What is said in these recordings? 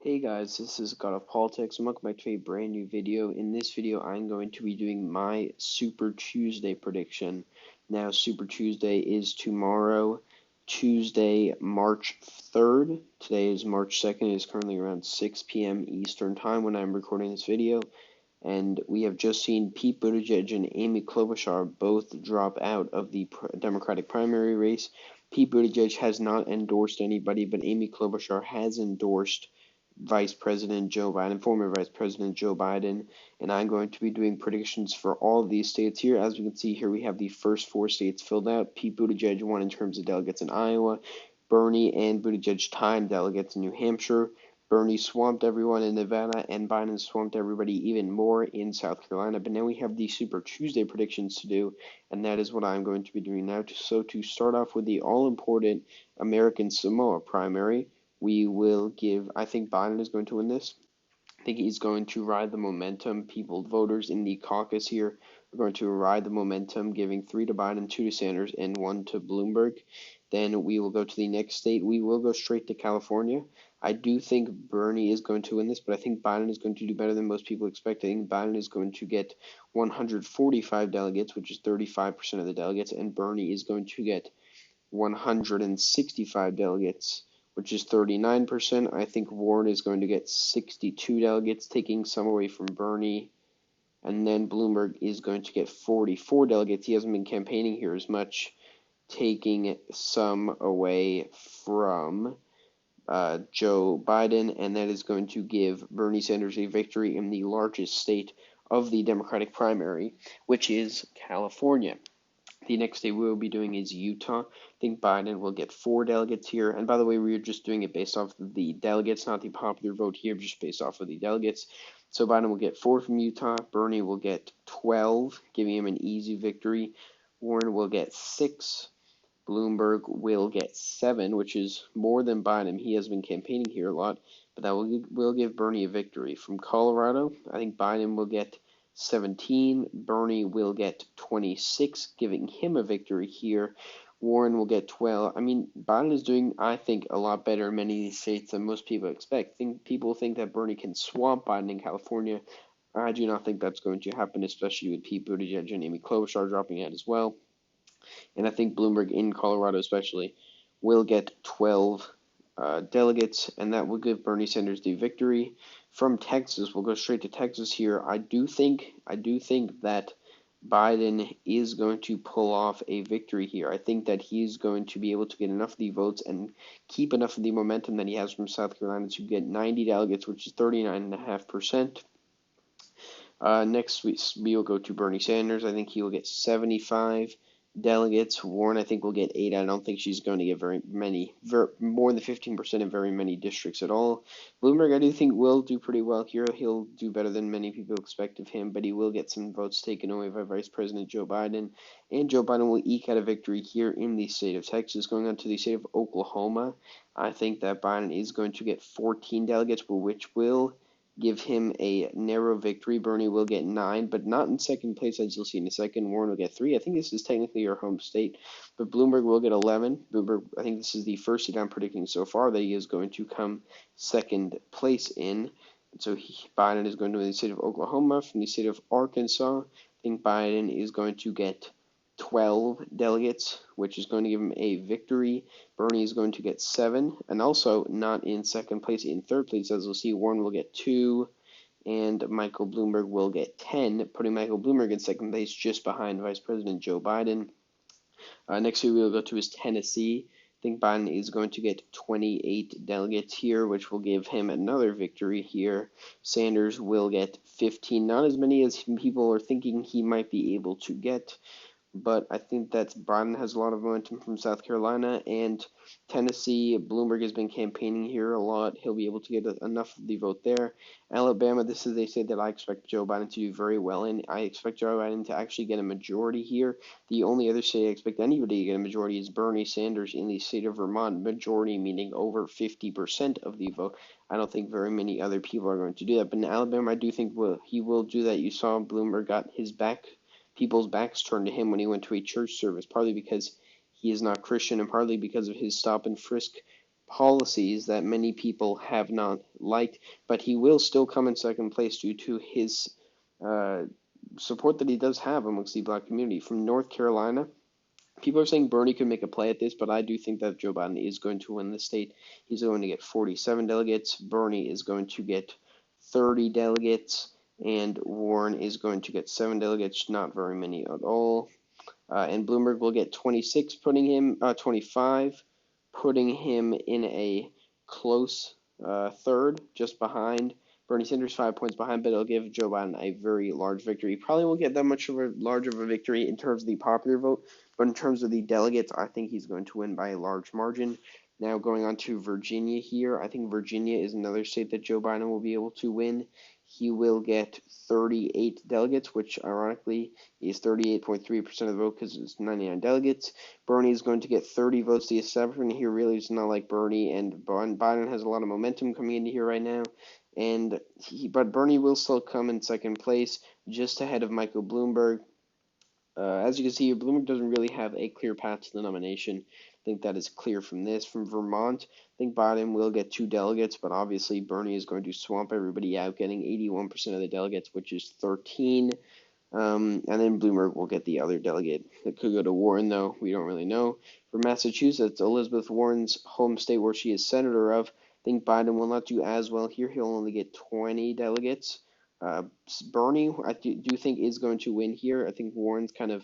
Hey guys, this is God of Politics and welcome back to a brand new video. In this video, I'm going to be doing my Super Tuesday prediction. Now, Super Tuesday is tomorrow, Tuesday, March 3rd. Today is March 2nd. It is currently around 6 p.m. Eastern Time when I'm recording this video. And we have just seen Pete Buttigieg and Amy Klobuchar both drop out of the Democratic primary race. Pete Buttigieg has not endorsed anybody, but Amy Klobuchar has endorsed Vice President Joe Biden, former Vice President Joe Biden, and I'm going to be doing predictions for all of these states here. As we can see here, we have the first four states filled out. Pete Buttigieg won in terms of delegates in Iowa. Bernie and Buttigieg tied delegates in New Hampshire. Bernie swamped everyone in Nevada, and Biden swamped everybody even more in South Carolina. But now we have the Super Tuesday predictions to do, and that is what I'm going to be doing now. So to start off with the all-important American Samoa primary, we will give, I think Biden is going to win this. I think he's going to ride the momentum. Voters in the caucus here are going to ride the momentum, giving 3 to Biden, 2 to Sanders, and 1 to Bloomberg. Then we will go to the next state. We will go straight to California. I do think Bernie is going to win this, but I think Biden is going to do better than most people expect. I think Biden is going to get 145 delegates, which is 35% of the delegates, and Bernie is going to get 165 delegates, which is 39%. I think Warren is going to get 62 delegates, taking some away from Bernie. And then Bloomberg is going to get 44 delegates. He hasn't been campaigning here as much, taking some away from Joe Biden. And that is going to give Bernie Sanders a victory in the largest state of the Democratic primary, which is California. The next state we will be doing is Utah. I think Biden will get 4 delegates here. And by the way, we are just doing it based off of the delegates, not the popular vote here, just based off of the delegates. So Biden will get 4 from Utah. Bernie will get 12, giving him an easy victory. Warren will get 6. Bloomberg will get 7, which is more than Biden. He has been campaigning here a lot, but that will give Bernie a victory. From Colorado, I think Biden will get 17. Bernie will get 26, giving him a victory here. Warren will get 12. I mean, Biden is doing, I think, a lot better in many of these states than most people expect. People think that Bernie can swamp Biden in California. I do not think that's going to happen, especially with Pete Buttigieg and Amy Klobuchar dropping out as well. And I think Bloomberg in Colorado especially will get 12 delegates, and that will give Bernie Sanders the victory. From Texas, we'll go straight to Texas here. I do think that Biden is going to pull off a victory here. I think that he's going to be able to get enough of the votes and keep enough of the momentum that he has from South Carolina to get 90 delegates, which is 39.5%. Next, we will go to Bernie Sanders. I think he will get 75 delegates. Warren, I think, will get 8. I don't think she's going to get very many, more than 15% in very many districts at all. Bloomberg, I do think, will do pretty well here. He'll do better than many people expect of him, but he will get some votes taken away by Vice President Joe Biden. And Joe Biden will eke out a victory here in the state of Texas. Going on to the state of Oklahoma, I think that Biden is going to get 14 delegates, which will give him a narrow victory. Bernie will get 9, but not in second place, as you'll see in a second. Warren will get 3. I think this is technically your home state, but Bloomberg will get 11. Bloomberg, I think this is the first state I'm predicting so far that he is going to come second place in. And so Biden is going to win the state of Oklahoma. From the state of Arkansas, I think Biden is going to get 12 delegates, which is going to give him a victory. Bernie is going to get 7, and also not in second place. In third place, as we'll see, Warren will get 2, and Michael Bloomberg will get 10, putting Michael Bloomberg in second place just behind Vice President Joe Biden. Next we will go to is Tennessee. I think Biden is going to get 28 delegates here, which will give him another victory here. Sanders will get 15, not as many as people are thinking he might be able to get. But I think that Biden has a lot of momentum from South Carolina and Tennessee. Bloomberg has been campaigning here a lot. He'll be able to get enough of the vote there. Alabama, this is a state that I expect Joe Biden to do very well in. I expect Joe Biden to actually get a majority here. The only other state I expect anybody to get a majority is Bernie Sanders in the state of Vermont. Majority meaning over 50% of the vote. I don't think very many other people are going to do that. But in Alabama, I do think he will do that. You saw Bloomberg got his people's backs turned to him when he went to a church service, partly because he is not Christian and partly because of his stop and frisk policies that many people have not liked, but he will still come in second place due to his uh, support that he does have amongst the black community. From North Carolina, people are saying Bernie could make a play at this, but I do think that Joe Biden is going to win the state. He's going to get 47 delegates. Bernie is going to get 30 delegates, and Warren is going to get 7 delegates, not very many at all. And Bloomberg will get 26, 25, putting him in a close third, just behind Bernie Sanders, 5 points behind, but it'll give Joe Biden a very large victory. Probably won't get that much of a large of a victory in terms of the popular vote, but in terms of the delegates, I think he's going to win by a large margin. Now going on to Virginia here, I think Virginia is another state that Joe Biden will be able to win. He will get 38 delegates, which ironically is 38.3% of the vote because it's 99 delegates. Bernie is going to get 30 votes. The establishment here really is not like Bernie, and Biden has a lot of momentum coming into here right now. But Bernie will still come in second place, just ahead of Michael Bloomberg. As you can see, Bloomberg doesn't really have a clear path to the nomination. I think that is clear from this. From Vermont, I think Biden will get 2 delegates, but obviously Bernie is going to swamp everybody out, getting 81% of the delegates, which is 13. And then Bloomberg will get the other delegate. It could go to Warren, though. We don't really know. For Massachusetts, Elizabeth Warren's home state where she is senator of, I think Biden will not do as well here. He'll only get 20 delegates. Bernie, I do think, is going to win here. I think Warren's kind of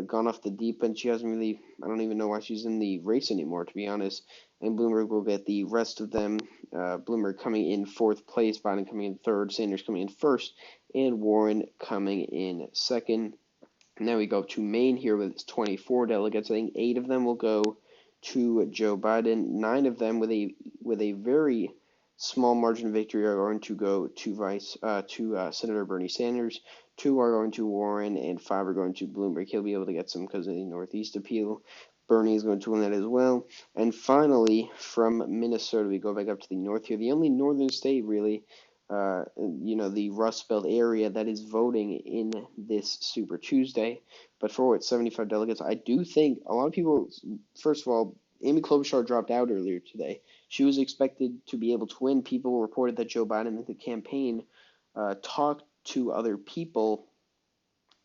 gone off the deep end. She hasn't really, I don't even know why she's in the race anymore, to be honest. And Bloomberg will get the rest of them. Bloomberg coming in fourth place, Biden coming in third, Sanders coming in first, and Warren coming in second. Now we go to Maine here with 24 delegates. I think 8 of them will go to Joe Biden. 9 of them with a very small margin of victory are going to go to Senator Bernie Sanders. 2 are going to Warren, and 5 are going to Bloomberg. He'll be able to get some because of the Northeast appeal. Bernie is going to win that as well. And finally, from Minnesota, we go back up to the north here. The only northern state, really, the Rust Belt area that is voting in this Super Tuesday. But for 75 delegates, I do think a lot of people, first of all, Amy Klobuchar dropped out earlier today. She was expected to be able to win. People reported that Joe Biden and the campaign talked to other people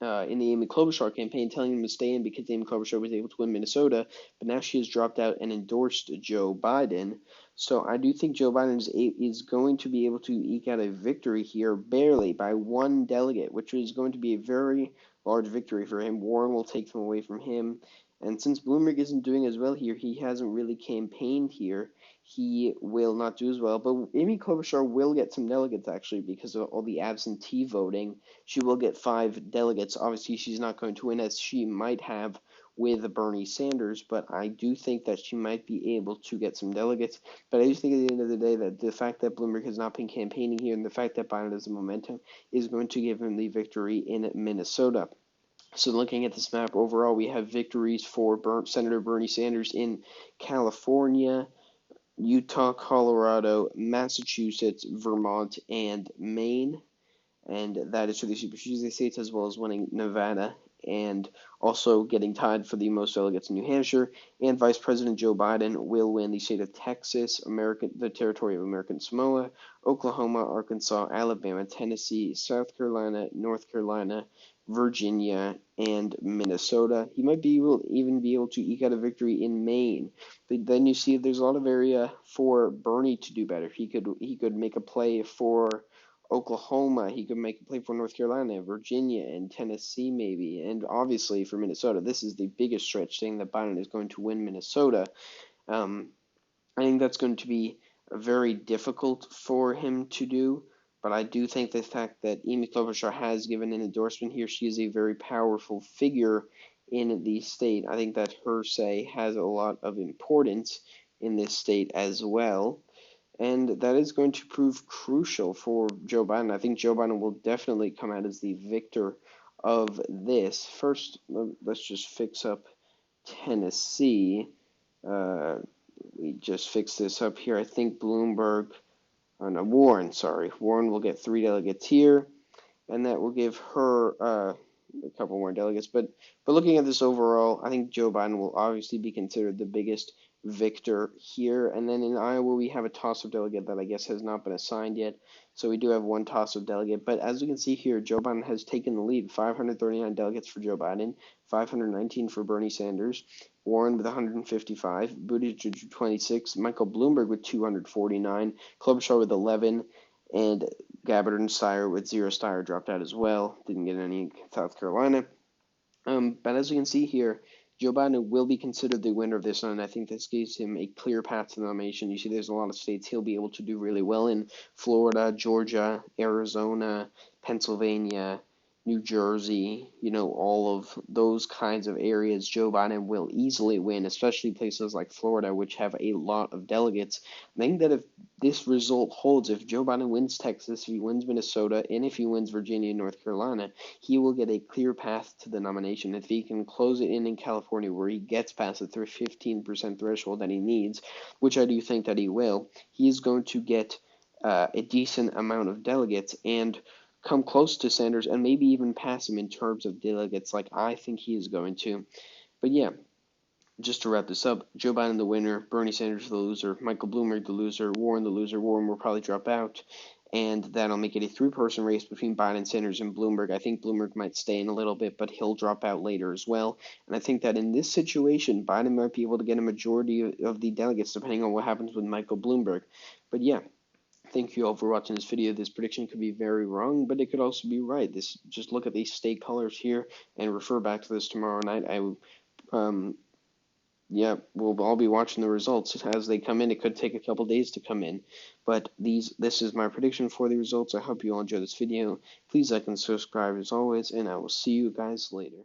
in the Amy Klobuchar campaign, telling them to stay in because Amy Klobuchar was able to win Minnesota, but now she has dropped out and endorsed Joe Biden. So I do think Joe Biden is going to be able to eke out a victory here, barely by 1 delegate, which is going to be a very large victory for him. Warren will take them away from him. And since Bloomberg isn't doing as well here, he hasn't really campaigned here. He will not do as well. But Amy Klobuchar will get some delegates, actually, because of all the absentee voting. She will get 5 delegates. Obviously, she's not going to win as she might have with Bernie Sanders, but I do think that she might be able to get some delegates. But I just think at the end of the day that the fact that Bloomberg has not been campaigning here and the fact that Biden has the momentum is going to give him the victory in Minnesota. So looking at this map overall, we have victories for Senator Bernie Sanders in California, Utah, Colorado, Massachusetts, Vermont, and Maine. And that is for the Super Tuesday states, as well as winning Nevada and also getting tied for the most delegates in New Hampshire. And Vice President Joe Biden will win the state of Texas, the territory of American Samoa, Oklahoma, Arkansas, Alabama, Tennessee, South Carolina, North Carolina, Virginia, and Minnesota. He might even be able to eke out a victory in Maine. But then you see there's a lot of area for Bernie to do better. He could make a play for Oklahoma. He could make a play for North Carolina, Virginia, and Tennessee maybe. And obviously for Minnesota, this is the biggest stretch, saying that Biden is going to win Minnesota. I think that's going to be very difficult for him to do. But I do think the fact that Amy Klobuchar has given an endorsement here, she is a very powerful figure in the state. I think that her say has a lot of importance in this state as well. And that is going to prove crucial for Joe Biden. I think Joe Biden will definitely come out as the victor of this. First, let's just fix up Tennessee. We just fixed this up here. I think Warren will get 3 delegates here, and that will give her a couple more delegates. But looking at this overall, I think Joe Biden will obviously be considered the biggest victor here. And then in Iowa, we have a toss-up delegate that I guess has not been assigned yet. So we do have one toss-up delegate. But as we can see here, Joe Biden has taken the lead. 539 delegates for Joe Biden, 519 for Bernie Sanders, Warren with 155, Buttigieg with 26, Michael Bloomberg with 249, Klobuchar with 11, and Gabbard and Steyer with 0. Steyer dropped out as well. Didn't get any in South Carolina. But as you can see here, Joe Biden will be considered the winner of this, and I think this gives him a clear path to the nomination. You see, there's a lot of states he'll be able to do really well in: Florida, Georgia, Arizona, Pennsylvania, New Jersey, all of those kinds of areas Joe Biden will easily win, especially places like Florida, which have a lot of delegates. I think that if this result holds, if Joe Biden wins Texas, if he wins Minnesota, and if he wins Virginia and North Carolina, he will get a clear path to the nomination. If he can close it in California, where he gets past the 15% threshold that he needs, which I do think that he will, he is going to get a decent amount of delegates and come close to Sanders and maybe even pass him in terms of delegates, like I think he is going to. But yeah, just to wrap this up, Joe Biden the winner, Bernie Sanders the loser, Michael Bloomberg the loser, Warren the loser. Warren will probably drop out, and that'll make it a three-person race between Biden, Sanders, and Bloomberg. I think Bloomberg might stay in a little bit, but he'll drop out later as well. And I think that in this situation, Biden might be able to get a majority of the delegates, depending on what happens with Michael Bloomberg. But yeah, thank you all for watching this video. This prediction could be very wrong, but it could also be right. Just look at these state colors here and refer back to this tomorrow night. We'll all be watching the results as they come in. It could take a couple days to come in, but this is my prediction for the results. I hope you all enjoy this video. Please like and subscribe as always, and I will see you guys later.